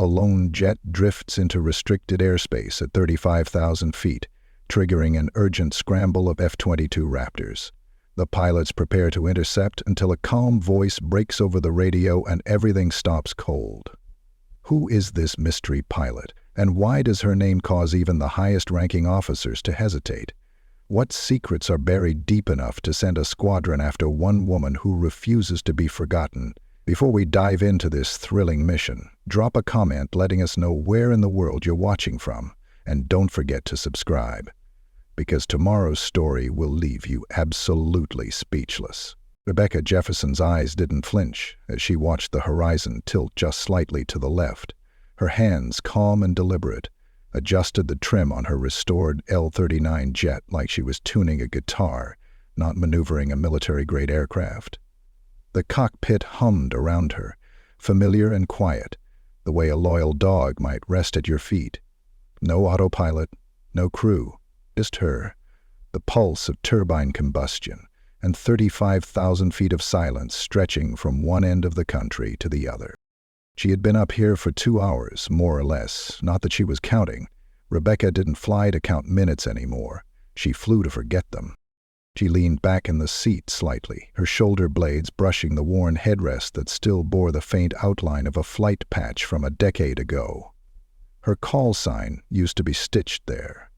lone jet drifts into restricted airspace at 35,000 feet, triggering an urgent scramble of F-22 Raptors. The pilots prepare to intercept until a calm voice breaks over the radio and everything stops cold. Who is this mystery pilot, and why does her name cause even the highest-ranking officers to hesitate? What secrets are buried deep enough to send a squadron after one woman who refuses to be forgotten? Before we dive into this thrilling mission, drop a comment letting us know where in the world you're watching from, and don't forget to subscribe, because tomorrow's story will leave you absolutely speechless. Rebecca Jefferson's eyes didn't flinch as she watched the horizon tilt just slightly to the left. Her hands, calm and deliberate, adjusted the trim on her restored L-39 jet like she was tuning a guitar, not maneuvering a military-grade aircraft. The cockpit hummed around her, familiar and quiet, the way a loyal dog might rest at your feet. No autopilot, no crew, just her, the pulse of turbine combustion, and 35,000 feet of silence stretching from one end of the country to the other. She had been up here for 2 hours, more or less, not that she was counting. Rebecca didn't fly to count minutes anymore. She flew to forget them. She leaned back in the seat slightly, her shoulder blades brushing the worn headrest that still bore the faint outline of a flight patch from a decade ago. Her call sign used to be stitched there.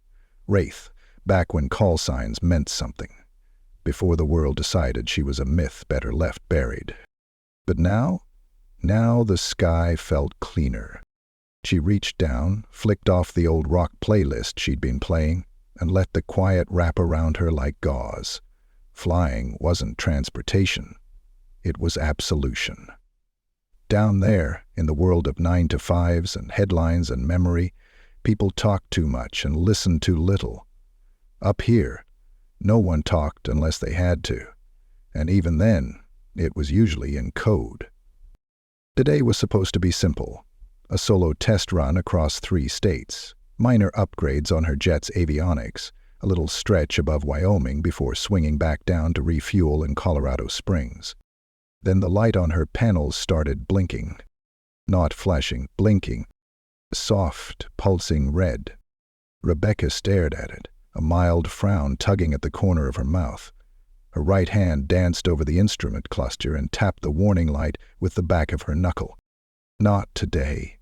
Wraith, back when call signs meant something. Before the world decided she was a myth better left buried. But now the sky felt cleaner. She reached down, flicked off the old rock playlist she'd been playing, and let the quiet wrap around her like gauze. Flying wasn't transportation. It was absolution. Down there, in the world of 9-to-5s and headlines and memory, people talked too much and listened too little. Up here, no one talked unless they had to, and even then, it was usually in code. Today was supposed to be simple. A solo test run across 3 states, minor upgrades on her jet's avionics, a little stretch above Wyoming before swinging back down to refuel in Colorado Springs. Then the light on her panels started blinking. Not flashing, blinking. A soft, pulsing red. Rebecca stared at it, a mild frown tugging at the corner of her mouth. Her right hand danced over the instrument cluster and tapped the warning light with the back of her knuckle. "Not today,"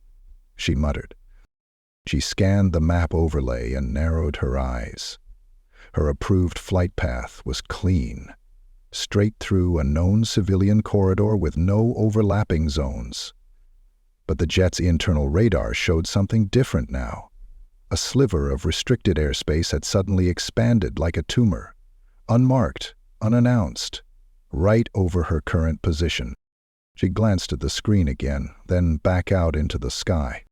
she muttered. She scanned the map overlay and narrowed her eyes. Her approved flight path was clean, straight through a known civilian corridor with no overlapping zones. But the jet's internal radar showed something different now. A sliver of restricted airspace had suddenly expanded like a tumor, unmarked, unannounced, right over her current position. She glanced at the screen again, then back out into the sky.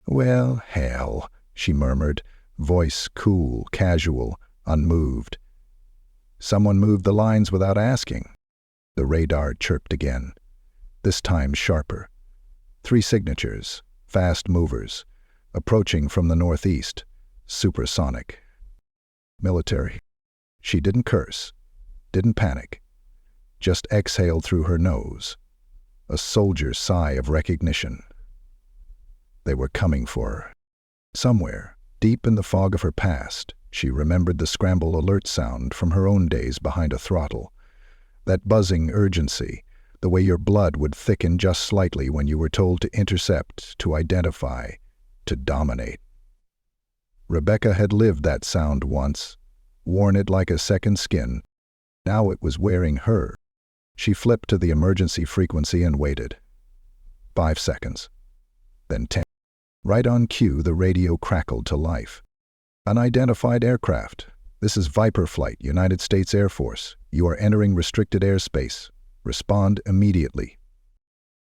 "Well, hell," she murmured, voice cool, casual, unmoved. "Someone moved the lines without asking." The radar chirped again, this time sharper. 3 signatures, fast movers, approaching from the northeast, supersonic. Military. She didn't curse, didn't panic, just exhaled through her nose, a soldier's sigh of recognition. They were coming for her. Somewhere, deep in the fog of her past, she remembered the scramble alert sound from her own days behind a throttle. That buzzing urgency, the way your blood would thicken just slightly when you were told to intercept, to identify, to dominate. Rebecca had lived that sound once, worn it like a second skin. Now it was wearing her. She flipped to the emergency frequency and waited. 5 seconds. Then 10. Right on cue, the radio crackled to life. "Unidentified aircraft. This is Viper Flight, United States Air Force. You are entering restricted airspace. Respond immediately."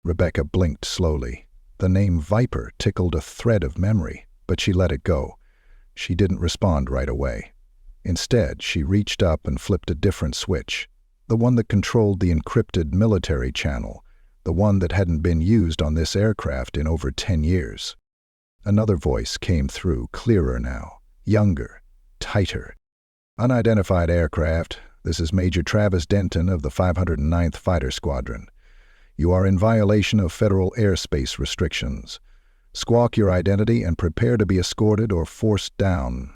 Rebecca blinked slowly. The name Viper tickled a thread of memory, but she let it go. She didn't respond right away. Instead, she reached up and flipped a different switch, the one that controlled the encrypted military channel, the one that hadn't been used on this aircraft in over 10 years. Another voice came through, clearer now, younger, tighter. "Unidentified aircraft. This is Major Travis Denton of the 509th Fighter Squadron. You are in violation of federal airspace restrictions. Squawk your identity and prepare to be escorted or forced down."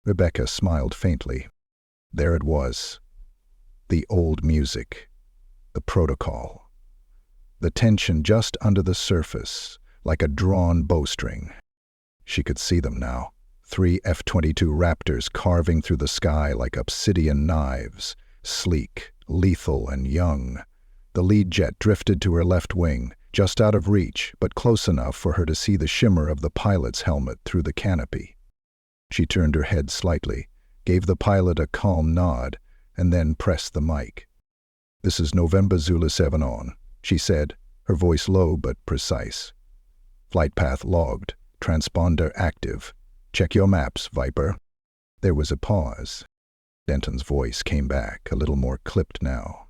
Rebecca smiled faintly. There it was. The old music. The protocol. The tension just under the surface, like a drawn bowstring. She could see them now. 3 F-22 Raptors carving through the sky like obsidian knives, sleek, lethal, and young. The lead jet drifted to her left wing, just out of reach, but close enough for her to see the shimmer of the pilot's helmet through the canopy. She turned her head slightly, gave the pilot a calm nod, and then pressed the mic. "This is November Zulu 7 on," she said, her voice low but precise. "Flight path logged, transponder active. Check your maps, Viper." There was a pause. Denton's voice came back, a little more clipped now.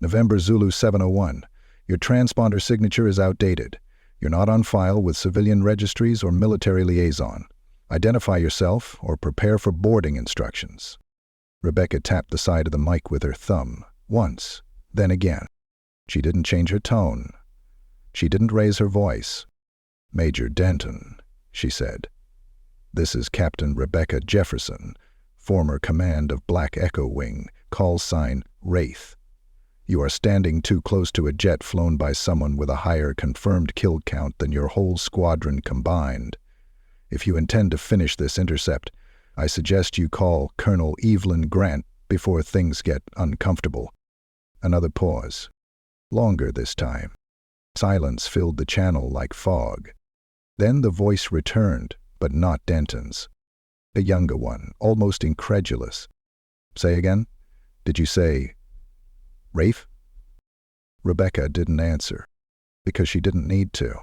"November Zulu 701. Your transponder signature is outdated. You're not on file with civilian registries or military liaison. Identify yourself or prepare for boarding instructions." Rebecca tapped the side of the mic with her thumb, once, then again. She didn't change her tone. She didn't raise her voice. "Major Denton," she said. "This is Captain Rebecca Jefferson, former command of Black Echo Wing, call sign Wraith. You are standing too close to a jet flown by someone with a higher confirmed kill count than your whole squadron combined. If you intend to finish this intercept, I suggest you call Colonel Evelyn Grant before things get uncomfortable." Another pause. Longer this time. Silence filled the channel like fog. Then the voice returned, but not Denton's. A younger one, almost incredulous. "Say again? Did you say Rafe?" Rebecca didn't answer, because she didn't need to.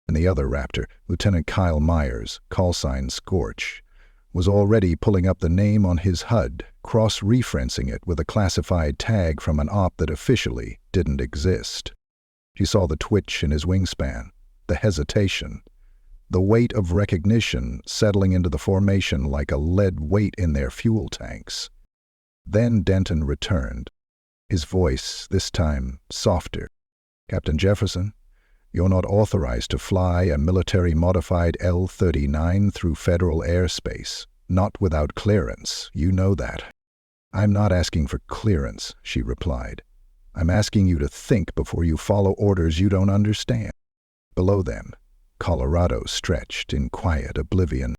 And the other Raptor, Lieutenant Kyle Myers, call sign Scorch, was already pulling up the name on his HUD, cross-referencing it with a classified tag from an op that officially didn't exist. She saw the twitch in his wingspan, the hesitation, the weight of recognition settling into the formation like a lead weight in their fuel tanks. Then Denton returned, his voice, this time, softer. "Captain Jefferson, you're not authorized to fly a military-modified L-39 through federal airspace. Not without clearance, you know that." "I'm not asking for clearance," she replied. "I'm asking you to think before you follow orders you don't understand." Below them, Colorado stretched in quiet oblivion.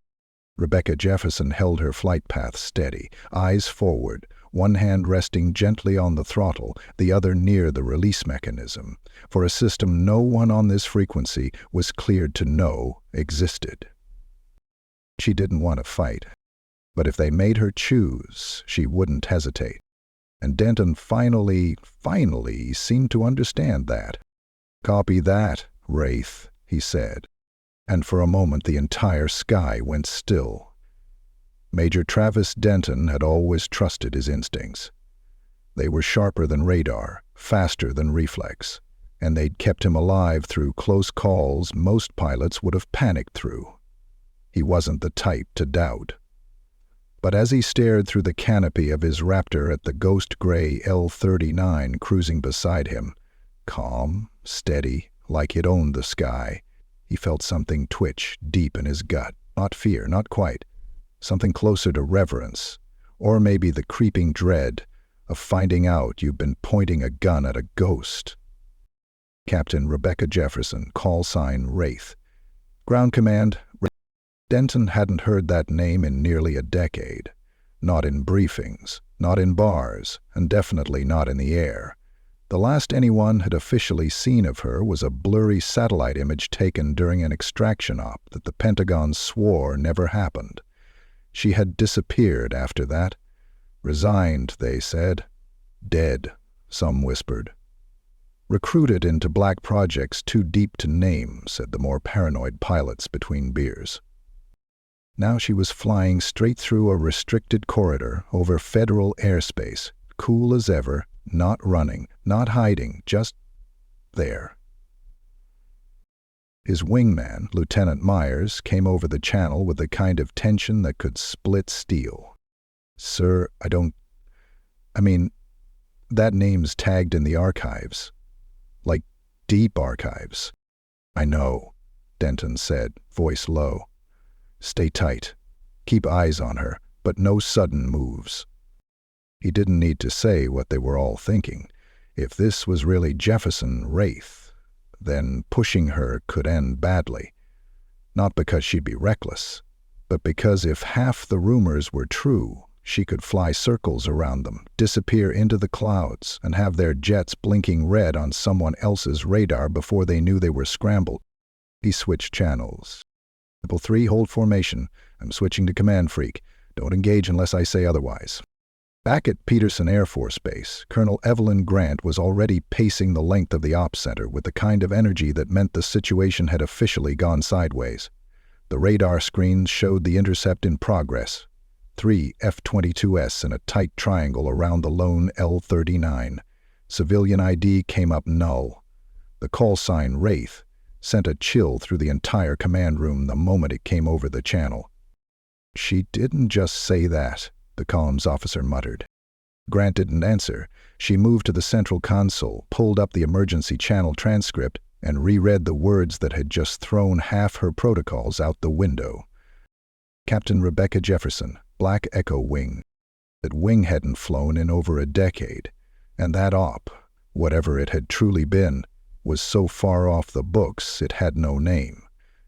Rebecca Jefferson held her flight path steady, eyes forward, one hand resting gently on the throttle, the other near the release mechanism, for a system no one on this frequency was cleared to know existed. She didn't want to fight, but if they made her choose, she wouldn't hesitate. And Denton finally seemed to understand that. "Copy that, Wraith," he said, and for a moment the entire sky went still. Major Travis Denton had always trusted his instincts. They were sharper than radar, faster than reflex, and they'd kept him alive through close calls most pilots would have panicked through. He wasn't the type to doubt. But as he stared through the canopy of his Raptor at the ghost-gray L-39 cruising beside him, calm, steady, like it owned the sky, he felt something twitch deep in his gut. Not fear, not quite. Something closer to reverence, or maybe the creeping dread of finding out you've been pointing a gun at a ghost. Captain Rebecca Jefferson, call sign Wraith. Ground Command. Denton hadn't heard that name in nearly a decade. Not in briefings, not in bars, and definitely not in the air. The last anyone had officially seen of her was a blurry satellite image taken during an extraction op that the Pentagon swore never happened. She had disappeared after that. Resigned, they said. Dead, some whispered. Recruited into black projects too deep to name, said the more paranoid pilots between beers. Now she was flying straight through a restricted corridor over federal airspace, cool as ever, not running, not hiding, just there. His wingman, Lieutenant Myers, came over the channel with the kind of tension that could split steel. "Sir, that name's tagged in the archives. Like, deep archives." "I know. Denton said, voice low. Stay tight. Keep eyes on her, but no sudden moves. He didn't need to say what they were all thinking. If this was really Jefferson Wraith, then pushing her could end badly. Not because she'd be reckless, but because if half the rumors were true, she could fly circles around them, disappear into the clouds, and have their jets blinking red on someone else's radar before they knew they were scrambled. He switched channels. Level 3, hold formation. I'm switching to Command Freak. Don't engage unless I say otherwise. Back at Peterson Air Force Base, Colonel Evelyn Grant was already pacing the length of the ops center with the kind of energy that meant the situation had officially gone sideways. The radar screens showed the intercept in progress. 3 F-22s in a tight triangle around the lone L-39. Civilian ID came up null. The call sign Wraith sent a chill through the entire command room the moment it came over the channel. She didn't just say that, the comms officer muttered. Grant didn't answer. She moved to the central console, pulled up the emergency channel transcript, and reread the words that had just thrown half her protocols out the window. Captain Rebecca Jefferson, Black Echo Wing. That wing hadn't flown in over a decade, and that op, whatever it had truly been, was so far off the books it had no name.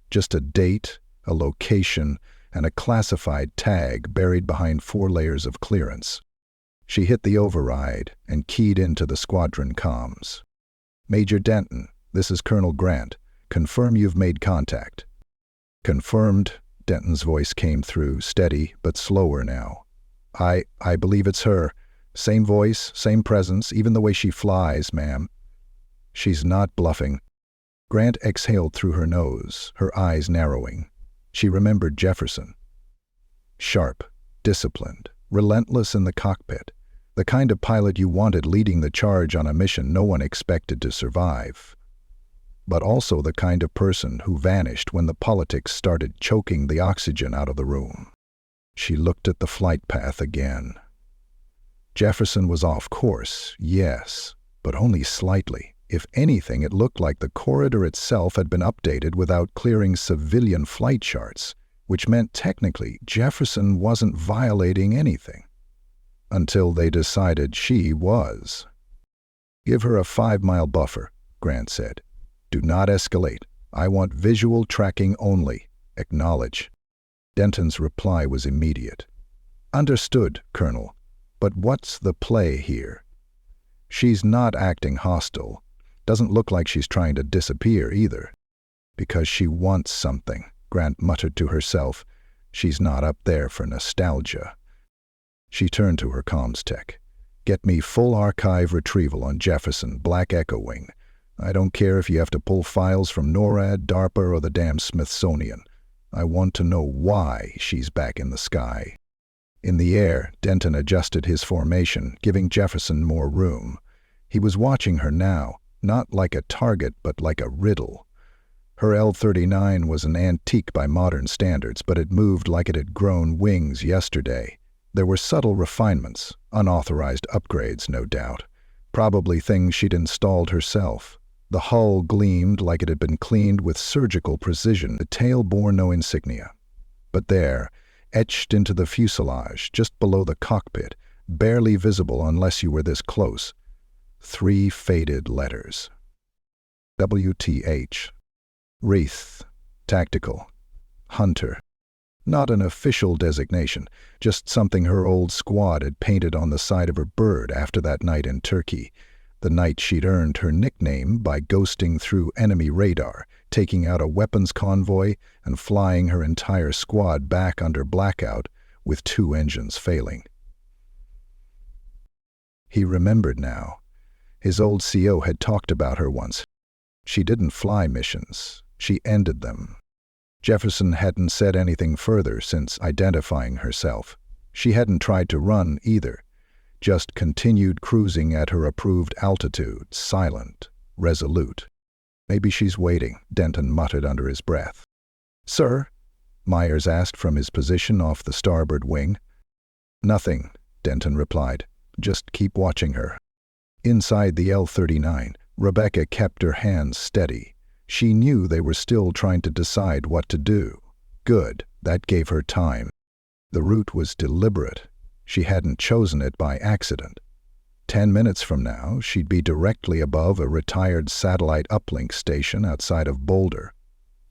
Just a date, a location, and a classified tag buried behind 4 layers of clearance. She hit the override and keyed into the squadron comms. Major Denton, this is Colonel Grant. Confirm you've made contact. Confirmed, Denton's voice came through, steady but slower now. I believe it's her. Same voice, same presence, even the way she flies, ma'am. She's not bluffing. Grant exhaled through her nose, her eyes narrowing. She remembered Jefferson. Sharp, disciplined, relentless in the cockpit. The kind of pilot you wanted leading the charge on a mission no one expected to survive. But also the kind of person who vanished when the politics started choking the oxygen out of the room. She looked at the flight path again. Jefferson was off course, yes, but only slightly. If anything, it looked like the corridor itself had been updated without clearing civilian flight charts, which meant technically Jefferson wasn't violating anything. Until they decided she was. Give her a 5-mile buffer, Grant said. Do not escalate. I want visual tracking only. Acknowledge. Denton's reply was immediate. Understood, Colonel. But what's the play here? She's not acting hostile. Doesn't look like she's trying to disappear either. Because she wants something, Grant muttered to herself. She's not up there for nostalgia. She turned to her comms tech. Get me full archive retrieval on Jefferson, Black Echo Wing. I don't care if you have to pull files from NORAD, DARPA, or the damn Smithsonian. I want to know why she's back in the sky. In the air, Denton adjusted his formation, giving Jefferson more room. He was watching her now, not like a target, but like a riddle. Her L-39 was an antique by modern standards, but it moved like it had grown wings yesterday. There were subtle refinements, unauthorized upgrades, no doubt. Probably things she'd installed herself. The hull gleamed like it had been cleaned with surgical precision. The tail bore no insignia. But there, etched into the fuselage, just below the cockpit, barely visible unless you were this close, 3 faded letters. WTH. Wraith. Tactical. Hunter. Not an official designation, just something her old squad had painted on the side of her bird after that night in Turkey. The night she'd earned her nickname by ghosting through enemy radar, taking out a weapons convoy, and flying her entire squad back under blackout with 2 engines failing. He remembered now. His old CO had talked about her once. She didn't fly missions. She ended them. Jefferson hadn't said anything further since identifying herself. She hadn't tried to run either. Just continued cruising at her approved altitude, silent, resolute. Maybe she's waiting, Denton muttered under his breath. Sir? Myers asked from his position off the starboard wing. Nothing, Denton replied. Just keep watching her. Inside the L-39, Rebecca kept her hands steady. She knew they were still trying to decide what to do. Good, that gave her time. The route was deliberate. She hadn't chosen it by accident. 10 minutes from now, she'd be directly above a retired satellite uplink station outside of Boulder,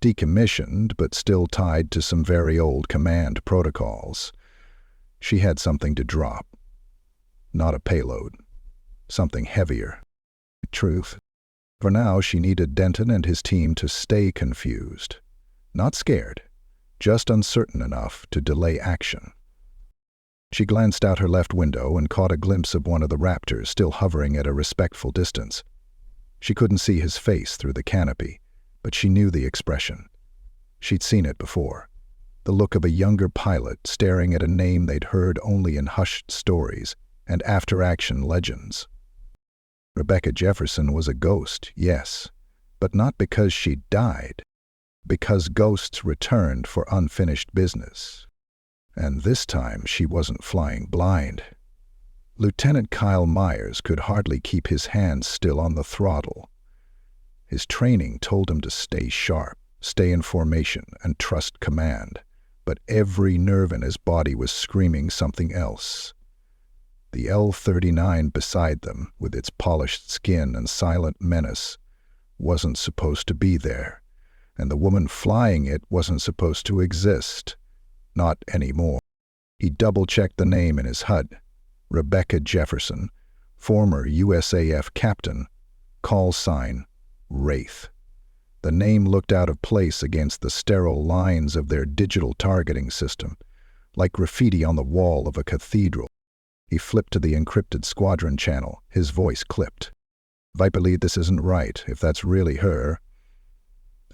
decommissioned but still tied to some very old command protocols. She had something to drop. Not a payload. Something heavier. Truth. For now, she needed Denton and his team to stay confused. Not scared, just uncertain enough to delay action. She glanced out her left window and caught a glimpse of one of the Raptors still hovering at a respectful distance. She couldn't see his face through the canopy, but she knew the expression. She'd seen it before. The look of a younger pilot staring at a name they'd heard only in hushed stories and after-action legends. Rebecca Jefferson was a ghost, yes, but not because she'd died. Because ghosts returned for unfinished business. And this time she wasn't flying blind. Lieutenant Kyle Myers could hardly keep his hands still on the throttle. His training told him to stay sharp, stay in formation, and trust command, but every nerve in his body was screaming something else. The L-39 beside them, with its polished skin and silent menace, wasn't supposed to be there, and the woman flying it wasn't supposed to exist. Not anymore. He double-checked the name in his HUD. Rebecca Jefferson, former USAF captain, call sign, Wraith. The name looked out of place against the sterile lines of their digital targeting system, like graffiti on the wall of a cathedral. He flipped to the encrypted squadron channel, his voice clipped. Viper Lead, this isn't right, if that's really her.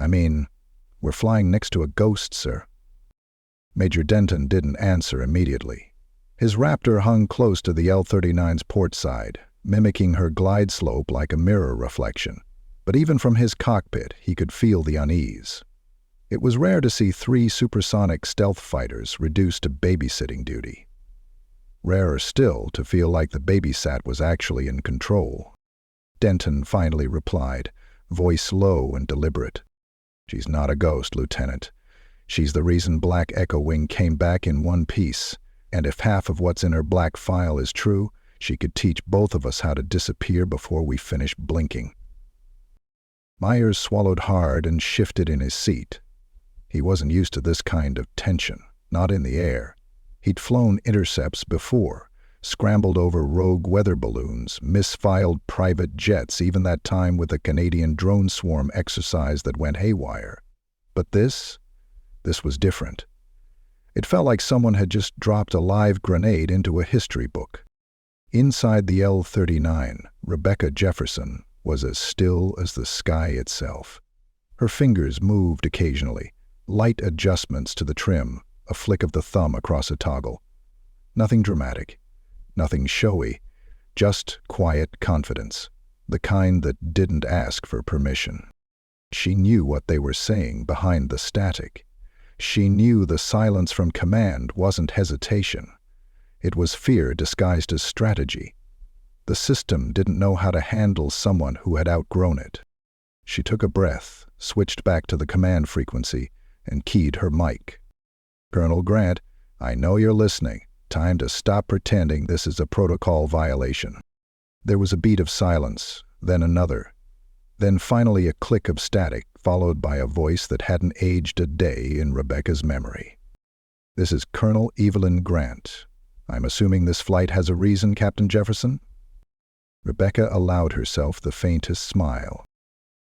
I mean, we're flying next to a ghost, sir. Major Denton didn't answer immediately. His Raptor hung close to the L-39's port side, mimicking her glide slope like a mirror reflection. But even from his cockpit, he could feel the unease. It was rare to see 3 supersonic stealth fighters reduced to babysitting duty. Rarer still to feel like the babysat was actually in control. Denton finally replied, voice low and deliberate. She's not a ghost, Lieutenant. She's the reason Black Echo Wing came back in one piece, and if half of what's in her black file is true, she could teach both of us how to disappear before we finish blinking. Myers swallowed hard and shifted in his seat. He wasn't used to this kind of tension, not in the air. He'd flown intercepts before, scrambled over rogue weather balloons, misfiled private jets, even that time with a Canadian drone swarm exercise that went haywire. But this was different. It felt like someone had just dropped a live grenade into a history book. Inside the L-39, Rebecca Jefferson was as still as the sky itself. Her fingers moved occasionally, light adjustments to the trim, a flick of the thumb across a toggle. Nothing dramatic, nothing showy, just quiet confidence, the kind that didn't ask for permission. She knew what they were saying behind the static. She knew the silence from command wasn't hesitation. It was fear disguised as strategy. The system didn't know how to handle someone who had outgrown it. She took a breath, switched back to the command frequency, and keyed her mic. Colonel Grant, I know you're listening. Time to stop pretending this is a protocol violation. There was a beat of silence, then another. Then finally a click of static, followed by a voice that hadn't aged a day in Rebecca's memory. This is Colonel Evelyn Grant. I'm assuming this flight has a reason, Captain Jefferson? Rebecca allowed herself the faintest smile.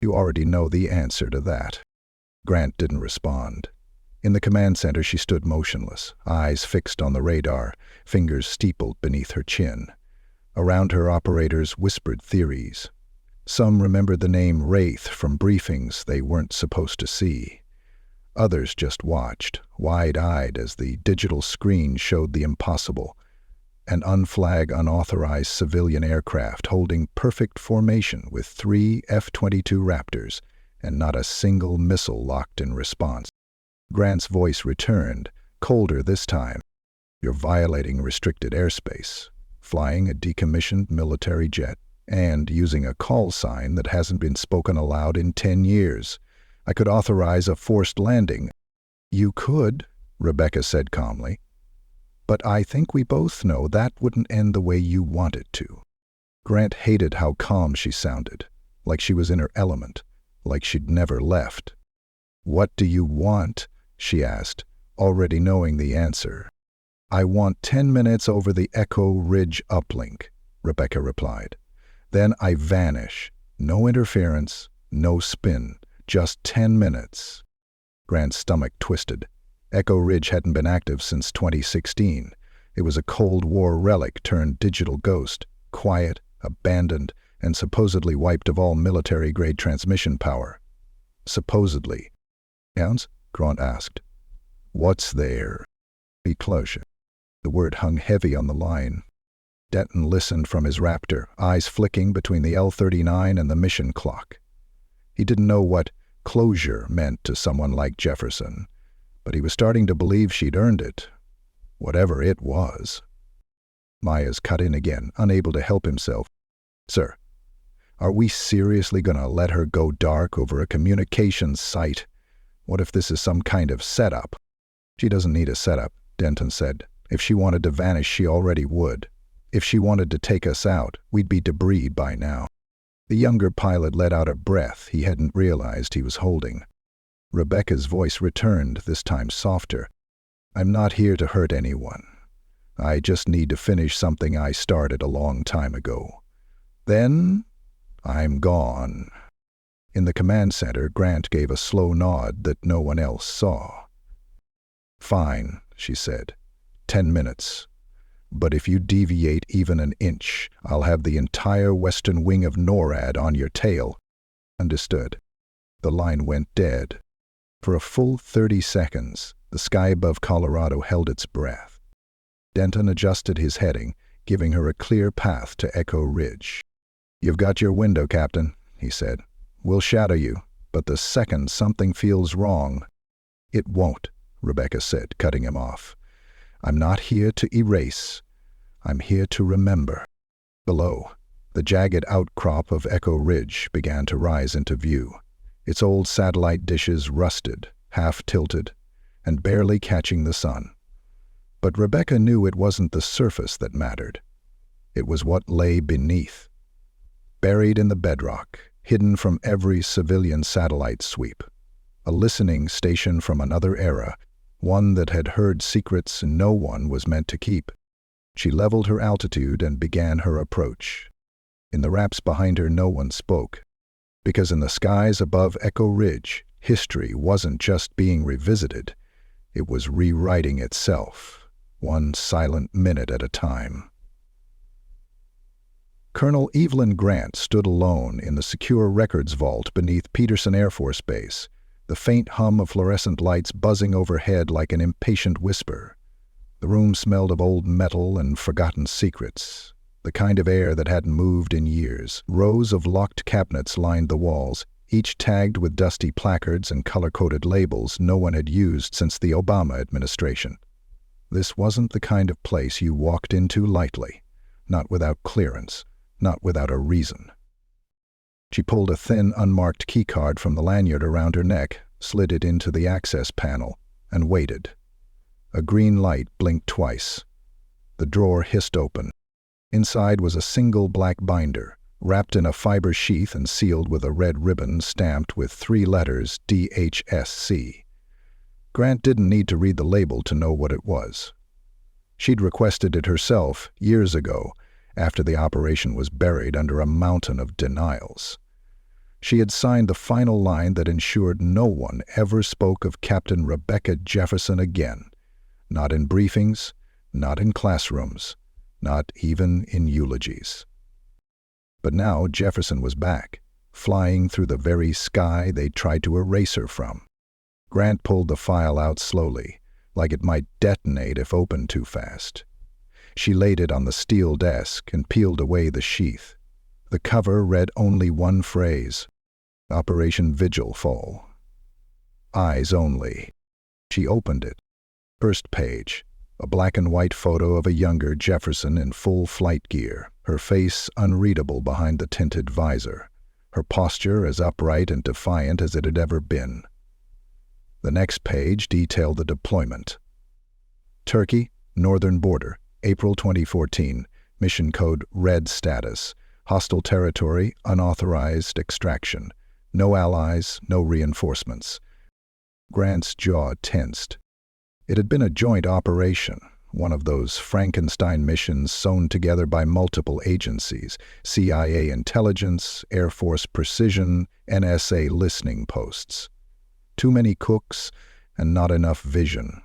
You already know the answer to that. Grant didn't respond. In the command center she stood motionless, eyes fixed on the radar, fingers steepled beneath her chin. Around her operators whispered theories. Some remembered the name Wraith from briefings they weren't supposed to see. Others just watched, wide-eyed as the digital screen showed the impossible. An unflagged, unauthorized civilian aircraft holding perfect formation with 3 F-22 Raptors and not a single missile locked in response. Grant's voice returned, colder this time. You're violating restricted airspace, flying a decommissioned military jet, and using a call sign that hasn't been spoken aloud in 10 years. I could authorize a forced landing." "You could," Rebecca said calmly. "But I think we both know that wouldn't end the way you want it to." Grant hated how calm she sounded, like she was in her element, like she'd never left. "What do you want?" she asked, already knowing the answer. "I want 10 minutes over the Echo Ridge uplink," Rebecca replied. "Then I vanish. No interference, no spin, just 10 minutes. Grant's stomach twisted. Echo Ridge hadn't been active since 2016. It was a Cold War relic turned digital ghost, quiet, abandoned, and supposedly wiped of all military-grade transmission power. Supposedly. "Sounds?" Grant asked. "What's there?" "Closure." The word hung heavy on the line. Denton listened from his Raptor, eyes flicking between the L-39 and the mission clock. He didn't know what closure meant to someone like Jefferson, but he was starting to believe she'd earned it, whatever it was. Myers cut in again, unable to help himself. "Sir, are we seriously going to let her go dark over a communications site? What if this is some kind of setup?" "She doesn't need a setup," Denton said. "If she wanted to vanish, she already would. If she wanted to take us out, we'd be debris by now." The younger pilot let out a breath he hadn't realized he was holding. Rebecca's voice returned, this time softer. "I'm not here to hurt anyone. I just need to finish something I started a long time ago. Then, I'm gone." In the command center, Grant gave a slow nod that no one else saw. "Fine," she said. 10 minutes. But if you deviate even an inch, I'll have the entire western wing of NORAD on your tail." "Understood." The line went dead. For a full 30 seconds, the sky above Colorado held its breath. Denton adjusted his heading, giving her a clear path to Echo Ridge. "You've got your window, Captain," he said. "We'll shadow you, but the second something feels wrong—" "It won't," Rebecca said, cutting him off. "I'm not here to erase. I'm here to remember." Below, the jagged outcrop of Echo Ridge began to rise into view, its old satellite dishes rusted, half-tilted, and barely catching the sun. But Rebecca knew it wasn't the surface that mattered. It was what lay beneath. Buried in the bedrock, hidden from every civilian satellite sweep. A listening station from another era, one that had heard secrets no one was meant to keep. She leveled her altitude and began her approach. In the wraps behind her no one spoke, because in the skies above Echo Ridge, history wasn't just being revisited, it was rewriting itself, one silent minute at a time. Colonel Evelyn Grant stood alone in the secure records vault beneath Peterson Air Force Base, the faint hum of fluorescent lights buzzing overhead like an impatient whisper. The room smelled of old metal and forgotten secrets, the kind of air that hadn't moved in years. Rows of locked cabinets lined the walls, each tagged with dusty placards and color-coded labels no one had used since the Obama administration. This wasn't the kind of place you walked into lightly, not without clearance, not without a reason. She pulled a thin, unmarked keycard from the lanyard around her neck, slid it into the access panel, and waited. A green light blinked twice. The drawer hissed open. Inside was a single black binder, wrapped in a fiber sheath and sealed with a red ribbon stamped with 3 letters DHSC. Grant didn't need to read the label to know what it was. She'd requested it herself years ago, after the operation was buried under a mountain of denials. She had signed the final line that ensured no one ever spoke of Captain Rebecca Jefferson again, not in briefings, not in classrooms, not even in eulogies. But now Jefferson was back, flying through the very sky they'd tried to erase her from. Grant pulled the file out slowly, like it might detonate if opened too fast. She laid it on the steel desk and peeled away the sheath. The cover read only one phrase: Operation Vigil Fall. Eyes only. She opened it. First page, a black and white photo of a younger Jefferson in full flight gear, her face unreadable behind the tinted visor. her posture as upright and defiant as it had ever been. The next page detailed the deployment. Turkey, northern border, April 2014, mission code Red status, hostile territory, unauthorized extraction, no allies, no reinforcements. Grant's jaw tensed. It had been a joint operation, one of those Frankenstein missions sewn together by multiple agencies, CIA intelligence, Air Force precision, NSA listening posts. Too many cooks and not enough vision.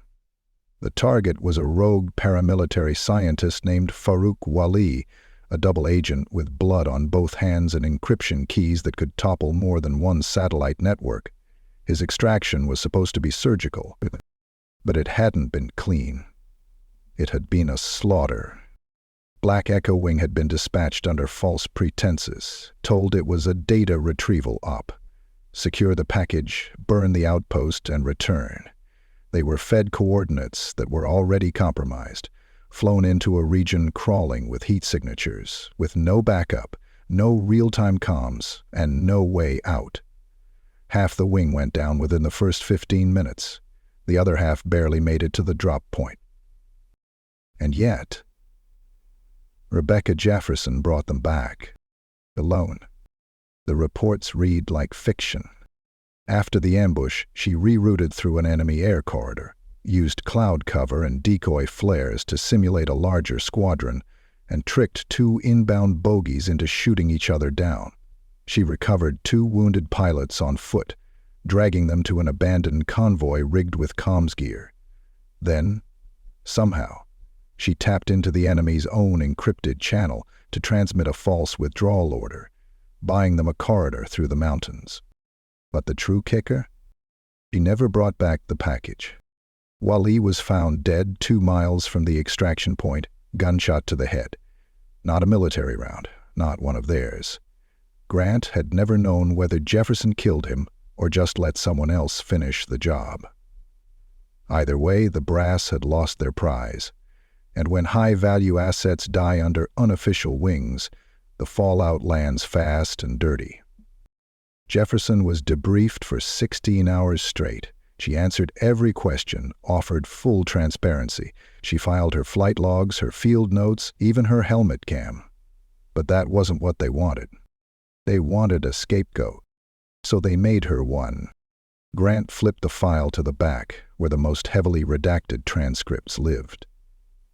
The target was a rogue paramilitary scientist named Farouk Wali, a double agent with blood on both hands and encryption keys that could topple more than one satellite network. His extraction was supposed to be surgical, but it hadn't been clean. It had been a slaughter. Black Echo Wing had been dispatched under false pretenses, told it was a data retrieval op. Secure the package, burn the outpost, and return. They were fed coordinates that were already compromised, flown into a region crawling with heat signatures, with no backup, no real-time comms, and no way out. Half the wing went down within the first 15 minutes. The other half barely made it to the drop point. And yet, Rebecca Jefferson brought them back, alone. The reports read like fiction. After the ambush, she rerouted through an enemy air corridor, used cloud cover and decoy flares to simulate a larger squadron, and tricked 2 inbound bogies into shooting each other down. She recovered 2 wounded pilots on foot, dragging them to an abandoned convoy rigged with comms gear. Then, somehow, she tapped into the enemy's own encrypted channel to transmit a false withdrawal order, buying them a corridor through the mountains. But the true kicker? She never brought back the package. Wali was found dead 2 miles from the extraction point, gunshot to the head. Not a military round, not one of theirs. Grant had never known whether Jefferson killed him or just let someone else finish the job. Either way, the brass had lost their prize, and when high-value assets die under unofficial wings, the fallout lands fast and dirty. Jefferson was debriefed for 16 hours straight. She answered every question, offered full transparency. She filed her flight logs, her field notes, even her helmet cam. But that wasn't what they wanted. They wanted a scapegoat. So they made her one. Grant flipped the file to the back, where the most heavily redacted transcripts lived.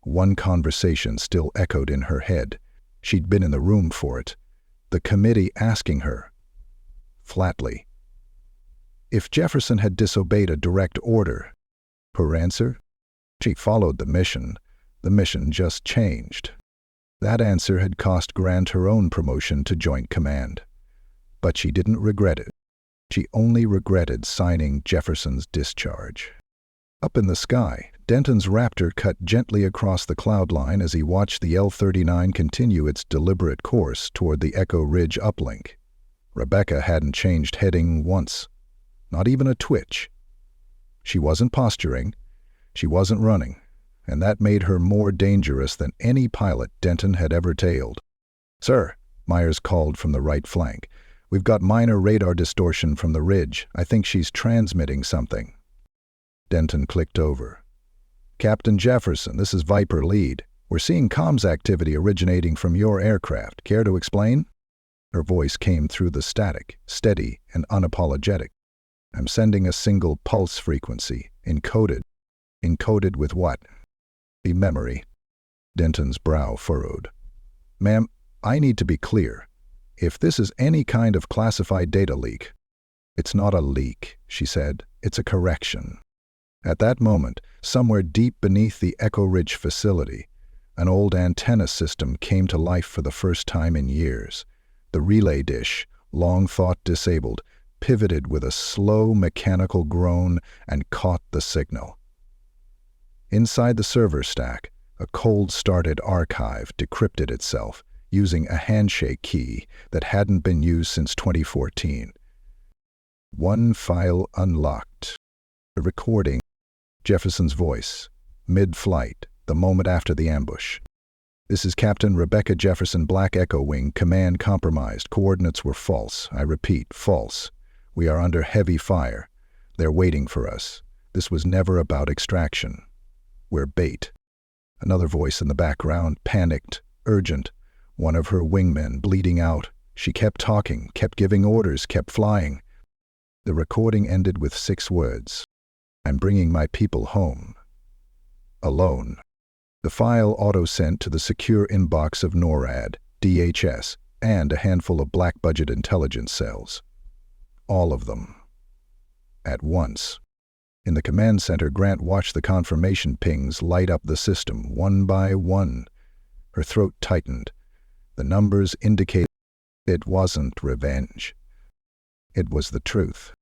One conversation still echoed in her head. She'd been in the room for it. The committee asking her, flatly, if Jefferson had disobeyed a direct order. Her answer? She followed the mission. The mission just changed. That answer had cost Grant her own promotion to Joint Command. But she didn't regret it. She only regretted signing Jefferson's discharge. Up in the sky, Denton's Raptor cut gently across the cloud line as he watched the L-39 continue its deliberate course toward the Echo Ridge uplink. Rebecca hadn't changed heading once. Not even a twitch. She wasn't posturing. She wasn't running. And that made her more dangerous than any pilot Denton had ever tailed. "Sir," Myers called from the right flank. "We've got minor radar distortion from the ridge. I think she's transmitting something." Denton clicked over. "Captain Jefferson, this is Viper Lead. We're seeing comms activity originating from your aircraft. Care to explain?" Her voice came through the static, steady and unapologetic. "I'm sending a single pulse frequency, encoded." "Encoded with what?" "The memory." Denton's brow furrowed. "Ma'am, I need to be clear. If this is any kind of classified data leak..." "It's not a leak," she said. "It's a correction." At that moment, somewhere deep beneath the Echo Ridge facility, an old antenna system came to life for the first time in years. The relay dish, long thought disabled, pivoted with a slow mechanical groan and caught the signal. Inside the server stack, a cold-started archive decrypted itself, using a handshake key that hadn't been used since 2014. One file unlocked. A recording. Jefferson's voice, mid-flight, the moment after the ambush. This is Captain Rebecca Jefferson, Black Echo Wing. Command compromised. Coordinates were false. I repeat, false. We are under heavy fire. They're waiting for us. This was never about extraction. We're bait. Another voice in the background, panicked, urgent. One of her wingmen bleeding out. She kept talking, kept giving orders, kept flying. The recording ended with 6 words. I'm bringing my people home. Alone. The file auto-sent to the secure inbox of NORAD, DHS, and a handful of black-budget intelligence cells. All of them. At once. In the command center, Grant watched the confirmation pings light up the system, one by one. Her throat tightened. The numbers indicated it wasn't revenge. It was the truth.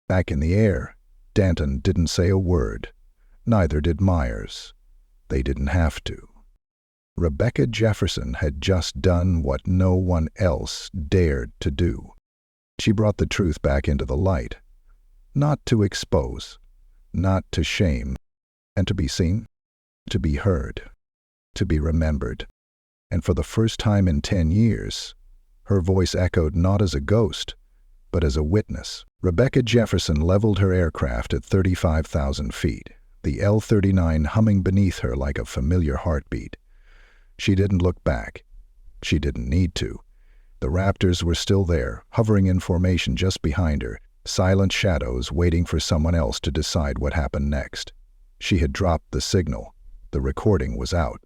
Back in the air, Danton didn't say a word. Neither did Myers. They didn't have to. Rebecca Jefferson had just done what no one else dared to do. She brought the truth back into the light. Not to expose, not to shame, and to be seen, to be heard, to be remembered. And for the first time in 10 years, her voice echoed not as a ghost, but as a witness. Rebecca Jefferson leveled her aircraft at 35,000 feet, the L-39 humming beneath her like a familiar heartbeat. She didn't look back. She didn't need to. The Raptors were still there, hovering in formation just behind her, silent shadows waiting for someone else to decide what happened next. She had dropped the signal. The recording was out.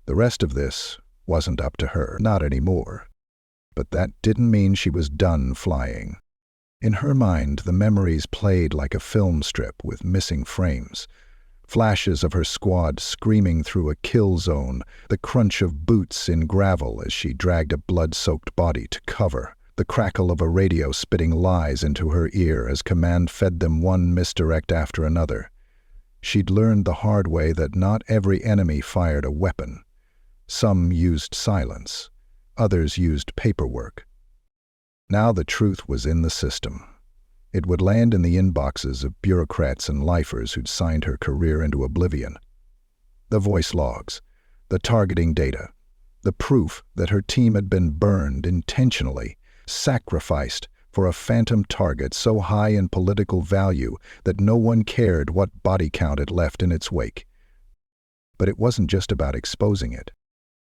The rest of this wasn't up to her, not anymore. But that didn't mean she was done flying. In her mind, the memories played like a film strip with missing frames. Flashes of her squad screaming through a kill zone, the crunch of boots in gravel as she dragged a blood-soaked body to cover, the crackle of a radio spitting lies into her ear as command fed them one misdirect after another. She'd learned the hard way that not every enemy fired a weapon. Some used silence. Others used paperwork. Now the truth was in the system. It would land in the inboxes of bureaucrats and lifers who'd signed her career into oblivion. The voice logs, the targeting data, the proof that her team had been burned intentionally, sacrificed for a phantom target so high in political value that no one cared what body count it left in its wake. But it wasn't just about exposing it.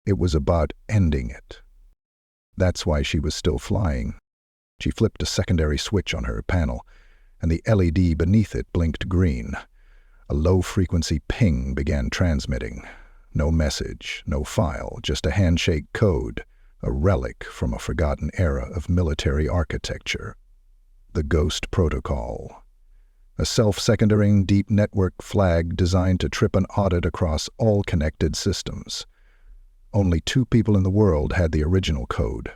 It was about ending it. That's why she was still flying. She flipped a secondary switch on her panel, and the LED beneath it blinked green. A low-frequency ping began transmitting. No message, no file, just a handshake code, a relic from a forgotten era of military architecture. The Ghost Protocol. A self-secondaring deep network flag designed to trip an audit across all connected systems. Only 2 people in the world had the original code.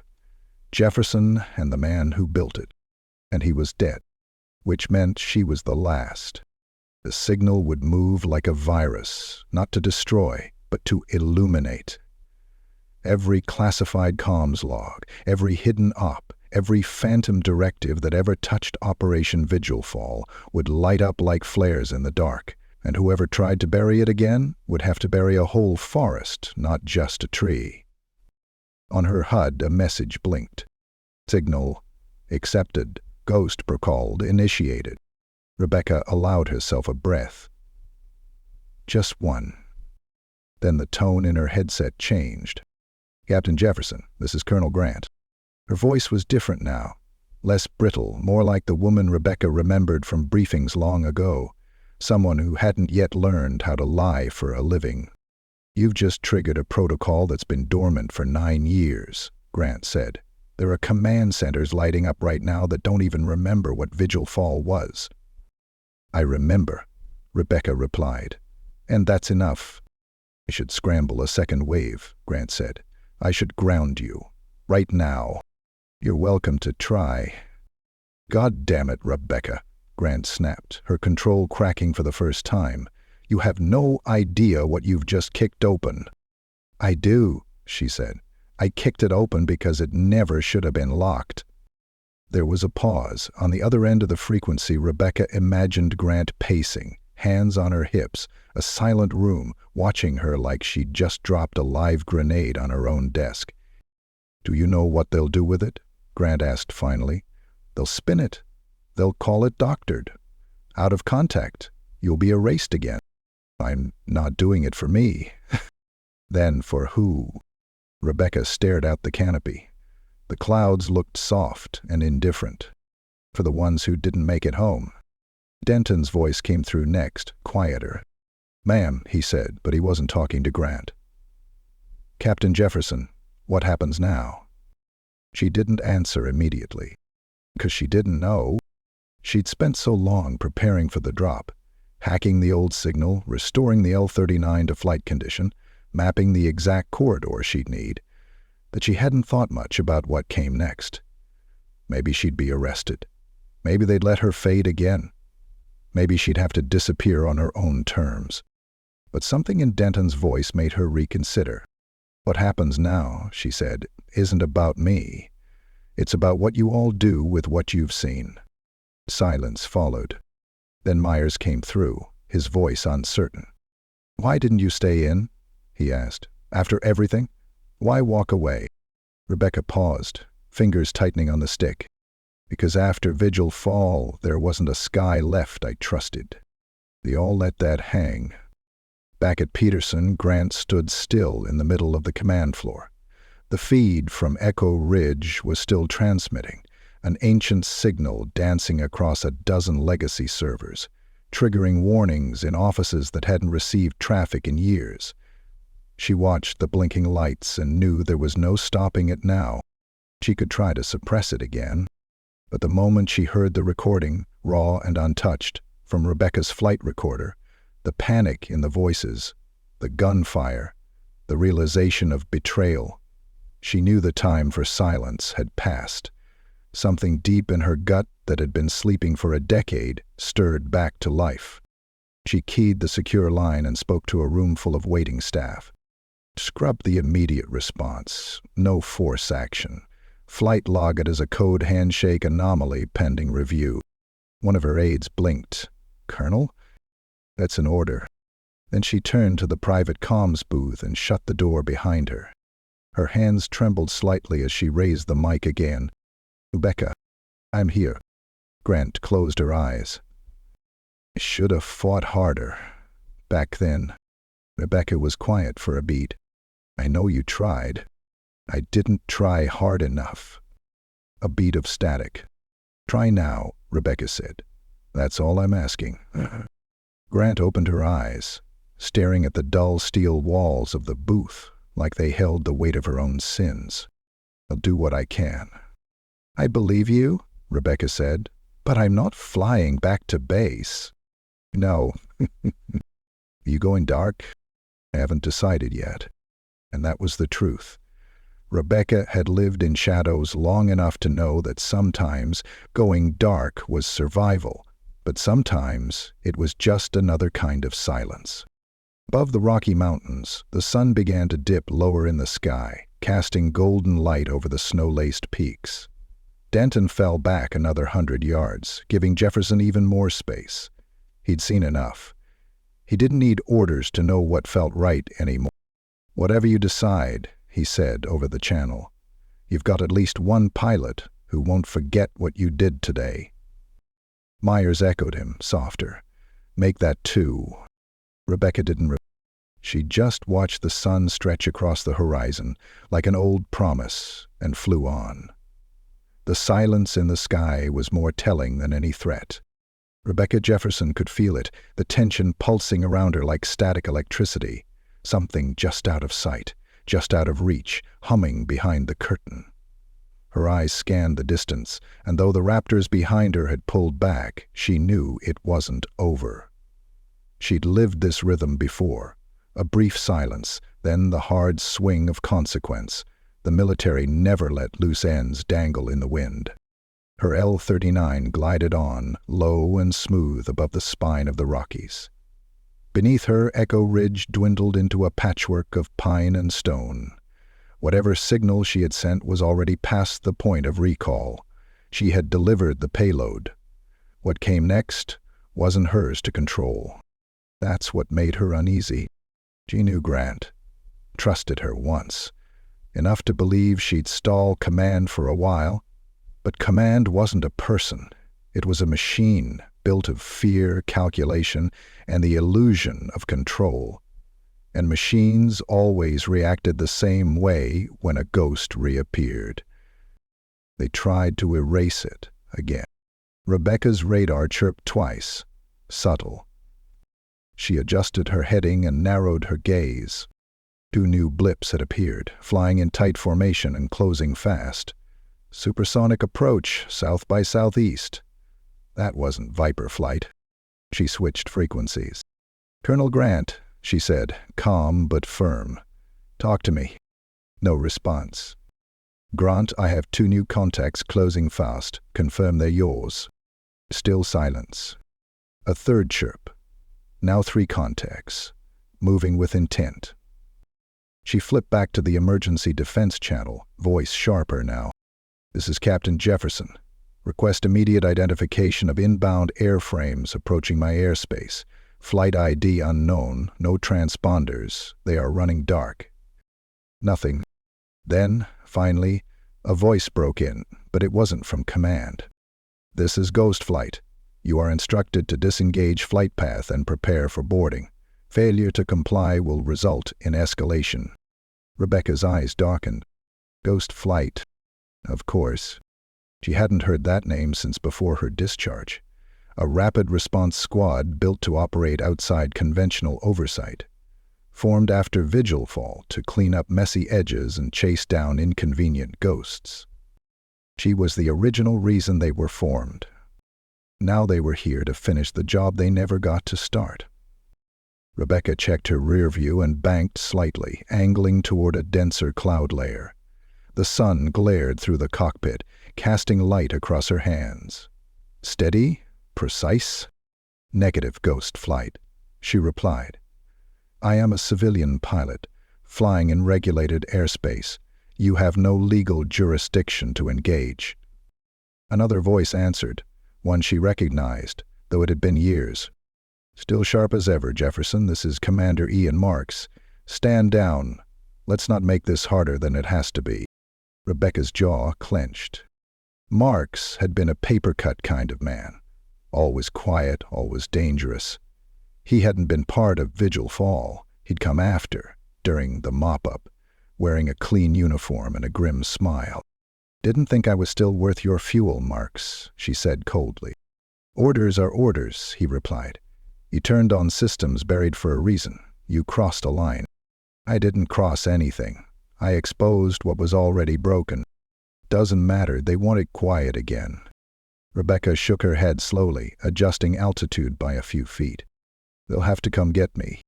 Jefferson and the man who built it. And he was dead, which meant she was the last. The signal would move like a virus, not to destroy, but to illuminate. Every classified comms log, every hidden op, every phantom directive that ever touched Operation Vigilfall would light up like flares in the dark, and whoever tried to bury it again would have to bury a whole forest, not just a tree. On her HUD, a message blinked. Signal accepted. Ghost Protocol initiated. Rebecca allowed herself a breath. Just one. Then the tone in her headset changed. Captain Jefferson, this is Colonel Grant. Her voice was different now. Less brittle, more like the woman Rebecca remembered from briefings long ago. Someone who hadn't yet learned how to lie for a living. You've just triggered a protocol that's been dormant for 9 years, Grant said. There are command centers lighting up right now that don't even remember what Vigilfall was. I remember, Rebecca replied. And that's enough. I should scramble a second wave, Grant said. I should ground you. Right now. You're welcome to try. God damn it, Rebecca, Grant snapped, her control cracking for the first time. You have no idea what you've just kicked open. I do, she said. I kicked it open because it never should have been locked. There was a pause. On the other end of the frequency, Rebecca imagined Grant pacing, hands on her hips, a silent room, watching her like she'd just dropped a live grenade on her own desk. "Do you know what they'll do with it?" Grant asked finally. "They'll spin it. They'll call it doctored. Out of contact. You'll be erased again." "I'm not doing it for me." "Then for who?" Rebecca stared out the canopy. The clouds looked soft and indifferent. "For the ones who didn't make it home." Denton's voice came through next, quieter. "Ma'am," he said, but he wasn't talking to Grant. "Captain Jefferson, what happens now?" She didn't answer immediately. 'Cause she didn't know. She'd spent so long preparing for the drop, hacking the old signal, restoring the L-39 to flight condition, mapping the exact corridor she'd need, that she hadn't thought much about what came next. Maybe she'd be arrested. Maybe they'd let her fade again. Maybe she'd have to disappear on her own terms. But something in Denton's voice made her reconsider. "What happens now," she said, "isn't about me. It's about what you all do with what you've seen." Silence followed. Then Myers came through, his voice uncertain. "Why didn't you stay in?" he asked. "After everything? Why walk away?" Rebecca paused, fingers tightening on the stick. "Because after Vigil Fall, there wasn't a sky left I trusted." They all let that hang. Back at Peterson, Grant stood still in the middle of the command floor. The feed from Echo Ridge was still transmitting, an ancient signal dancing across a dozen legacy servers, triggering warnings in offices that hadn't received traffic in years. She watched the blinking lights and knew there was no stopping it now. She could try to suppress it again. But the moment she heard the recording, raw and untouched, from Rebecca's flight recorder, the panic in the voices, the gunfire, the realization of betrayal, she knew the time for silence had passed. Something deep in her gut that had been sleeping for a decade stirred back to life. She keyed the secure line and spoke to a room full of waiting staff. "Scrub the immediate response. No force action. Flight log it as a code handshake anomaly pending review." One of her aides blinked. "Colonel?" "That's an order." Then she turned to the private comms booth and shut the door behind her. Her hands trembled slightly as she raised the mic again. "Rebecca, I'm here." Grant closed her eyes. "I should have fought harder. Back then." Rebecca was quiet for a beat. "I know you tried." "I didn't try hard enough." A beat of static. "Try now," Rebecca said. "That's all I'm asking." Grant opened her eyes, staring at the dull steel walls of the booth like they held the weight of her own sins. "I'll do what I can." "I believe you," Rebecca said, "but I'm not flying back to base." "No." "Are you going dark?" "I haven't decided yet." And that was the truth. Rebecca had lived in shadows long enough to know that sometimes going dark was survival, but sometimes it was just another kind of silence. Above the Rocky Mountains, the sun began to dip lower in the sky, casting golden light over the snow-laced peaks. Denton fell back another 100 yards, giving Jefferson even more space. He'd seen enough. He didn't need orders to know what felt right anymore. "Whatever you decide," he said over the channel, "you've got at least one pilot who won't forget what you did today." Myers echoed him, softer. "Make that 2. Rebecca didn't. She just watched the sun stretch across the horizon like an old promise and flew on. The silence in the sky was more telling than any threat. Rebecca Jefferson could feel it, the tension pulsing around her like static electricity. Something just out of sight, just out of reach, humming behind the curtain. Her eyes scanned the distance, and though the Raptors behind her had pulled back, she knew it wasn't over. She'd lived this rhythm before. A brief silence, then the hard swing of consequence. The military never let loose ends dangle in the wind. Her L-39 glided on, low and smooth above the spine of the Rockies. Beneath her, Echo Ridge dwindled into a patchwork of pine and stone. Whatever signal she had sent was already past the point of recall. She had delivered the payload. What came next wasn't hers to control. That's what made her uneasy. She knew Grant, trusted her once, enough to believe she'd stall command for a while. But command wasn't a person. It was a machine built of fear, calculation, and the illusion of control. And machines always reacted the same way when a ghost reappeared. They tried to erase it again. Rebecca's radar chirped twice, subtle. She adjusted her heading and narrowed her gaze. 2 new blips had appeared, flying in tight formation and closing fast. Supersonic approach, south by southeast. That wasn't Viper flight. She switched frequencies. "Colonel Grant," she said, calm but firm. "Talk to me." No response. "Grant, I have 2 new contacts closing fast. Confirm they're yours." Still silence. A third chirp. Now 3 contacts, moving with intent. She flipped back to the emergency defense channel, voice sharper now. "This is Captain Jefferson. Request immediate identification of inbound airframes approaching my airspace. Flight ID unknown, no transponders. They are running dark." Nothing. Then, finally, a voice broke in, but it wasn't from command. "This is Ghost Flight. You are instructed to disengage flight path and prepare for boarding. Failure to comply will result in escalation." Rebecca's eyes darkened. Ghost Flight. Of course. She hadn't heard that name since before her discharge. A rapid response squad built to operate outside conventional oversight. Formed after Vigil Fall to clean up messy edges and chase down inconvenient ghosts. She was the original reason they were formed. Now they were here to finish the job they never got to start. Rebecca checked her rear view and banked slightly, angling toward a denser cloud layer. The sun glared through the cockpit, casting light across her hands. "Steady? Precise?" "Negative, Ghost Flight," she replied. "I am a civilian pilot, flying in regulated airspace. You have no legal jurisdiction to engage." Another voice answered, one she recognized, though it had been years. "Still sharp as ever, Jefferson. This is Commander Ian Marks. Stand down. Let's not make this harder than it has to be." Rebecca's jaw clenched. Marks had been a paper-cut kind of man. Always quiet, always dangerous. He hadn't been part of Vigil Fall. He'd come after, during the mop-up, wearing a clean uniform and a grim smile. "Didn't think I was still worth your fuel, Marks," she said coldly. "Orders are orders," he replied. "You turned on systems buried for a reason. You crossed a line." "I didn't cross anything. I exposed what was already broken." "Doesn't matter. They want it quiet again." Rebecca shook her head slowly, adjusting altitude by a few feet. "They'll have to come get me."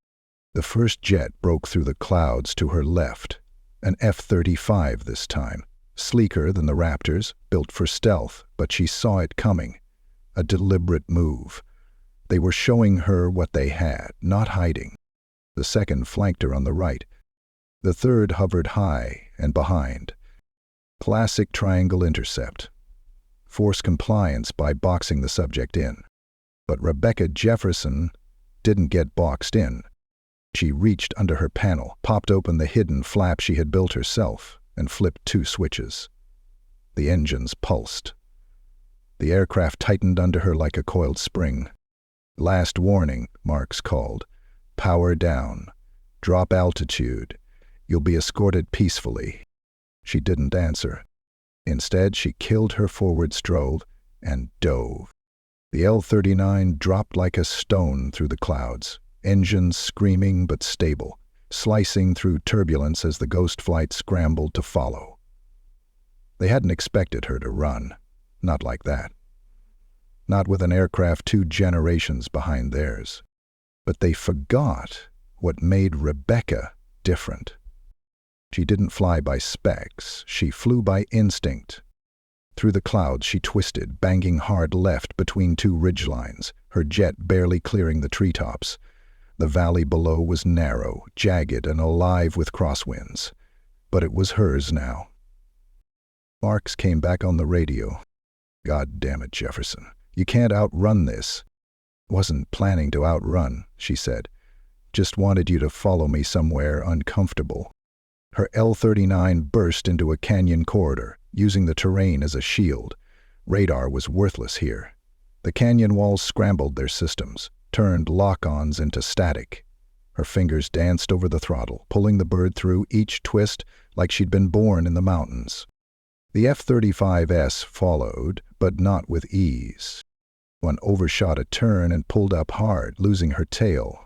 The first jet broke through the clouds to her left. An F-35 this time. Sleeker than the Raptors, built for stealth, but she saw it coming. A deliberate move. They were showing her what they had, not hiding. The second flanked her on the right. The third hovered high and behind. Classic triangle intercept. Force compliance by boxing the subject in. But Rebecca Jefferson didn't get boxed in. She reached under her panel, popped open the hidden flap she had built herself, and flipped 2 switches. The engines pulsed. The aircraft tightened under her like a coiled spring. "Last warning," Marks called. "Power down. Drop altitude. You'll be escorted peacefully." She didn't answer. Instead, she killed her forward stroll and dove. The L-39 dropped like a stone through the clouds, engines screaming but stable, slicing through turbulence as the Ghost Flight scrambled to follow. They hadn't expected her to run. Not like that. Not with an aircraft 2 generations behind theirs. But they forgot what made Rebecca different. She didn't fly by specs. She flew by instinct. Through the clouds she twisted, banging hard left between 2 ridgelines, her jet barely clearing the treetops. The valley below was narrow, jagged, and alive with crosswinds. But it was hers now. Marks came back on the radio. "God damn it, Jefferson. You can't outrun this." "Wasn't planning to outrun," she said. "Just wanted you to follow me somewhere uncomfortable." Her L-39 burst into a canyon corridor, using the terrain as a shield. Radar was worthless here. The canyon walls scrambled their systems, turned lock-ons into static. Her fingers danced over the throttle, pulling the bird through each twist like she'd been born in the mountains. The F-35S followed, but not with ease. One overshot a turn and pulled up hard, losing her tail.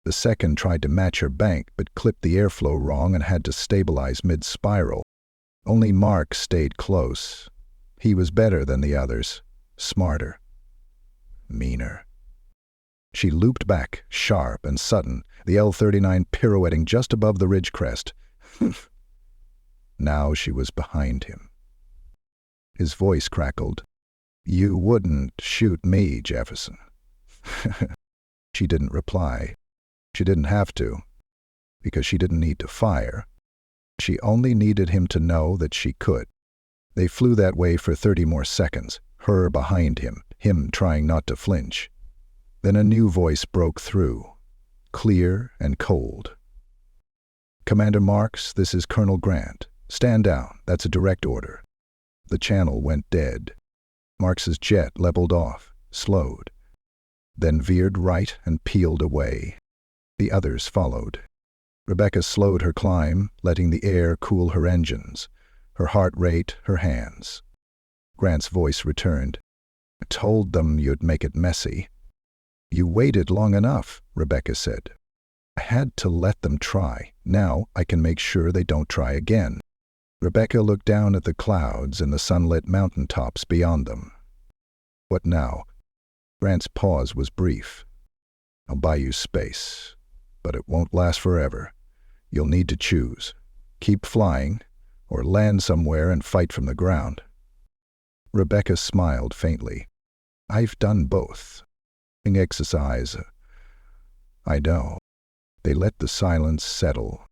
The second tried to match her bank, but clipped the airflow wrong and had to stabilize mid-spiral. Only Mark stayed close. He was better than the others, smarter, meaner. She looped back, sharp and sudden, the L-39 pirouetting just above the ridge crest. Now she was behind him. His voice crackled. "You wouldn't shoot me, Jefferson." She didn't reply. She didn't have to, because she didn't need to fire. She only needed him to know that she could. They flew that way for 30 more seconds, her behind him trying not to flinch. Then a new voice broke through, clear and cold. "Commander Marks, this is Colonel Grant. Stand down, that's a direct order." The channel went dead. Marks's jet leveled off, slowed, then veered right and peeled away. The others followed. Rebecca slowed her climb, letting the air cool her engines, her heart rate, her hands. Grant's voice returned. "I told them you'd make it messy." "You waited long enough," Rebecca said. "I had to let them try. Now I can make sure they don't try again." Rebecca looked down at the clouds and the sunlit mountaintops beyond them. "What now?" Grant's pause was brief. "I'll buy you space, but it won't last forever. You'll need to choose. Keep flying, or land somewhere and fight from the ground." Rebecca smiled faintly. "I've done both. Exercise. I know." They let the silence settle.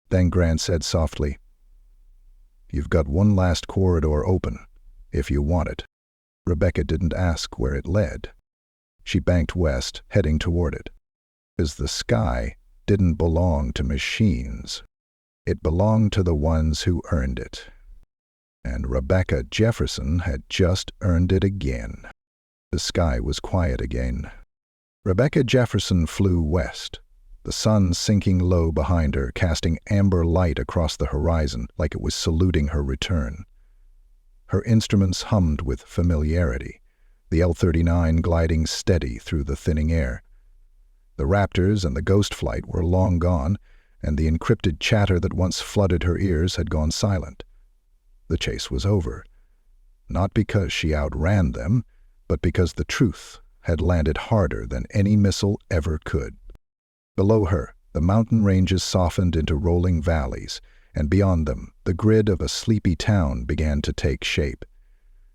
Then Grant said softly, "You've got one last corridor open, if you want it." Rebecca didn't ask where it led. She banked west, heading toward it. Because the sky didn't belong to machines. It belonged to the ones who earned it. And Rebecca Jefferson had just earned it again. The sky was quiet again. Rebecca Jefferson flew west, the sun sinking low behind her, casting amber light across the horizon like it was saluting her return. Her instruments hummed with familiarity, the L-39 gliding steady through the thinning air. The Raptors and the ghost flight were long gone, and the encrypted chatter that once flooded her ears had gone silent. The chase was over, not because she outran them, but because the truth had landed harder than any missile ever could. Below her, the mountain ranges softened into rolling valleys, and beyond them, the grid of a sleepy town began to take shape.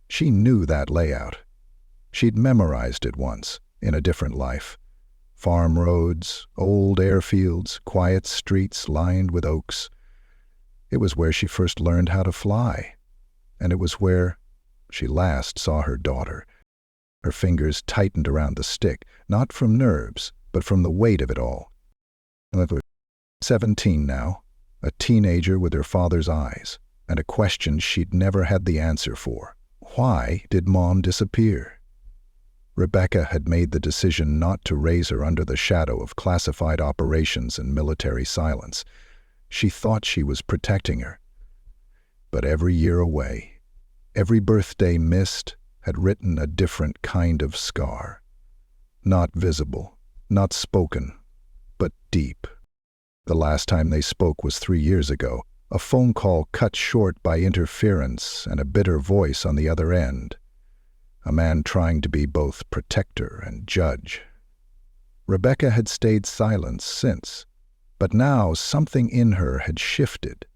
She knew that layout. She'd memorized it once, in a different life. Farm roads, old airfields, quiet streets lined with oaks. It was where she first learned how to fly, and it was where she last saw her daughter. Her fingers tightened around the stick, not from nerves, but from the weight of it all. 17 now, a teenager with her father's eyes, and a question she'd never had the answer for. Why did Mom disappear? Rebecca had made the decision not to raise her under the shadow of classified operations and military silence. She thought she was protecting her. But every year away, every birthday missed, had written a different kind of scar. Not visible, not spoken, but deep. The last time they spoke was 3 years ago, a phone call cut short by interference and a bitter voice on the other end. A man trying to be both protector and judge. Rebecca had stayed silent since, but now something in her had shifted.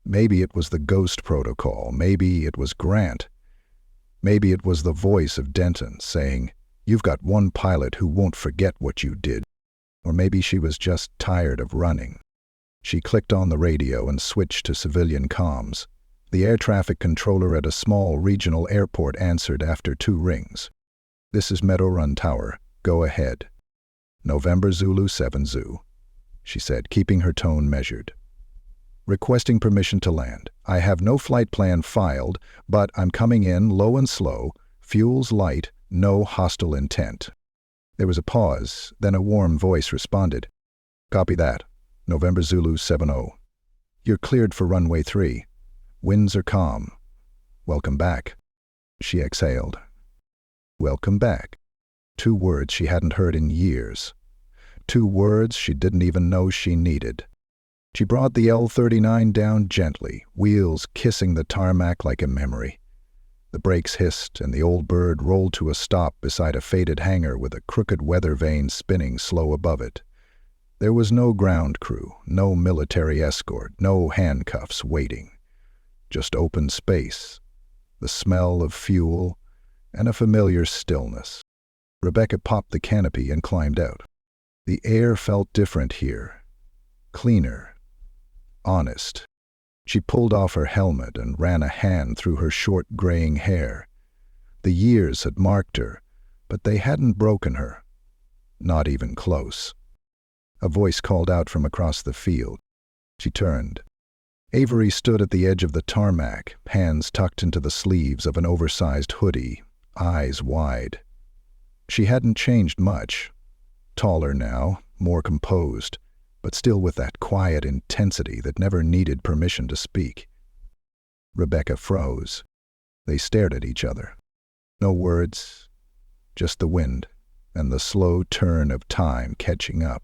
Maybe it was the ghost protocol, maybe it was Grant. Maybe it was the voice of Denton saying, "You've got one pilot who won't forget what you did." Or maybe she was just tired of running. She clicked on the radio and switched to civilian comms. The air traffic controller at a small regional airport answered after 2 rings. "This is Meadow Run Tower. Go ahead. November Zulu 7 Zoo, she said, keeping her tone measured. Requesting permission to land. I have no flight plan filed, but I'm coming in low and slow, fuels light, no hostile intent. There was a pause, then a warm voice responded. Copy that. November Zulu 7-0. You're cleared for runway 3. Winds are calm. Welcome back. She exhaled. Welcome back. 2 words she hadn't heard in years. 2 words she didn't even know she needed. She brought the L-39 down gently, wheels kissing the tarmac like a memory. The brakes hissed, and the old bird rolled to a stop beside a faded hangar with a crooked weather vane spinning slow above it. There was no ground crew, no military escort, no handcuffs waiting. Just open space, the smell of fuel, and a familiar stillness. Rebecca popped the canopy and climbed out. The air felt different here. Cleaner. Honest. She pulled off her helmet and ran a hand through her short graying hair. The years had marked her, but they hadn't broken her. Not even close. A voice called out from across the field. She turned. Avery stood at the edge of the tarmac, hands tucked into the sleeves of an oversized hoodie, eyes wide. She hadn't changed much. Taller now, more composed, but still with that quiet intensity that never needed permission to speak. Rebecca froze. They stared at each other. No words, just the wind and the slow turn of time catching up.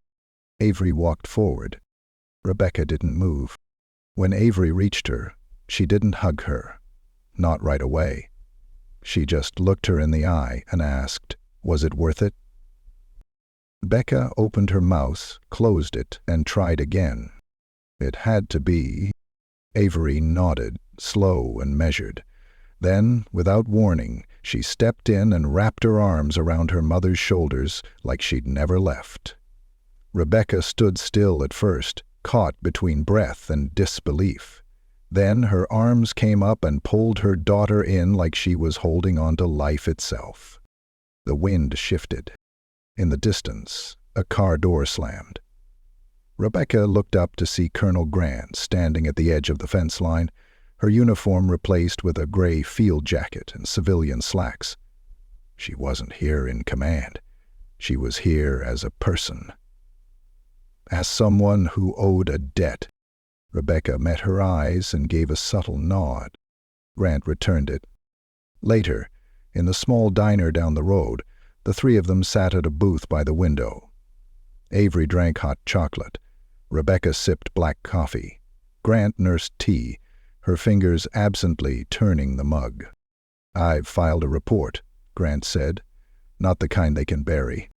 Avery walked forward. Rebecca didn't move. When Avery reached her, she didn't hug her. Not right away. She just looked her in the eye and asked, "Was it worth it?" Rebecca opened her mouth, closed it, and tried again. It had to be. Avery nodded, slow and measured. Then, without warning, she stepped in and wrapped her arms around her mother's shoulders like she'd never left. Rebecca stood still at first, caught between breath and disbelief. Then her arms came up and pulled her daughter in like she was holding on to life itself. The wind shifted. In the distance, a car door slammed. Rebecca looked up to see Colonel Grant standing at the edge of the fence line, her uniform replaced with a gray field jacket and civilian slacks. She wasn't here in command. She was here as a person. As someone who owed a debt. Rebecca met her eyes and gave a subtle nod. Grant returned it. Later, in the small diner down the road, the 3 of them sat at a booth by the window. Avery drank hot chocolate. Rebecca sipped black coffee. Grant nursed tea, her fingers absently turning the mug. "I've filed a report," Grant said. "Not the kind they can bury."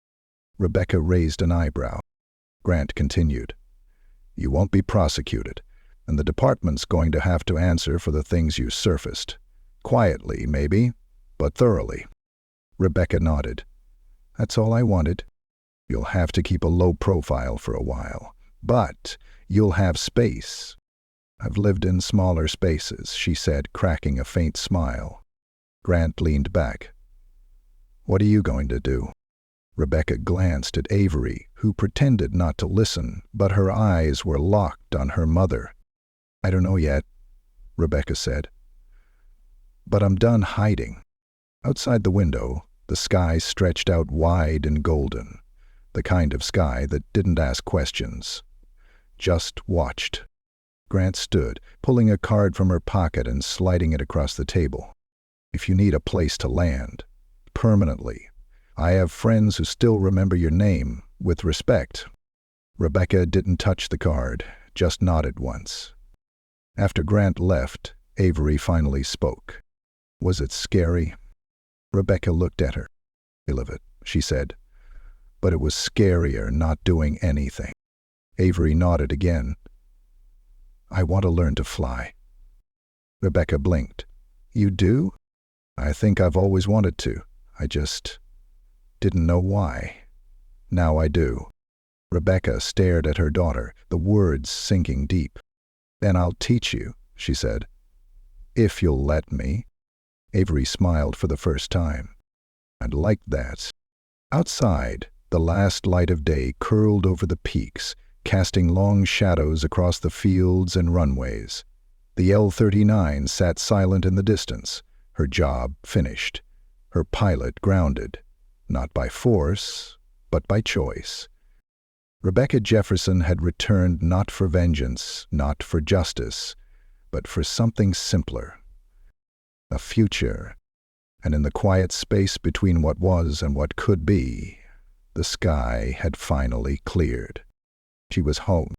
Rebecca raised an eyebrow. Grant continued. "You won't be prosecuted, and the department's going to have to answer for the things you surfaced. Quietly, maybe, but thoroughly." Rebecca nodded. "That's all I wanted. You'll have to keep a low profile for a while, but you'll have space." "I've lived in smaller spaces," she said, cracking a faint smile. Grant leaned back. "What are you going to do?" Rebecca glanced at Avery, who pretended not to listen, but her eyes were locked on her mother. "I don't know yet," Rebecca said. "But I'm done hiding." Outside the window, the sky stretched out wide and golden, the kind of sky that didn't ask questions, just watched. Grant stood, pulling a card from her pocket and sliding it across the table. "If you need a place to land, permanently, I have friends who still remember your name, with respect." Rebecca didn't touch the card, just nodded once. After Grant left, Avery finally spoke. "Was it scary?" Rebecca looked at her. "Feel of it," she said. "But it was scarier not doing anything." Avery nodded again. "I want to learn to fly." Rebecca blinked. "You do?" "I think I've always wanted to. I just didn't know why. Now I do." Rebecca stared at her daughter, the words sinking deep. "Then I'll teach you," she said. "If you'll let me." Avery smiled for the first time. "I'd like that." Outside, the last light of day curled over the peaks, casting long shadows across the fields and runways. The L-39 sat silent in the distance, her job finished, her pilot grounded, not by force, but by choice. Rebecca Jefferson had returned not for vengeance, not for justice, but for something simpler. A future. And in the quiet space between what was and what could be, the sky had finally cleared. She was home.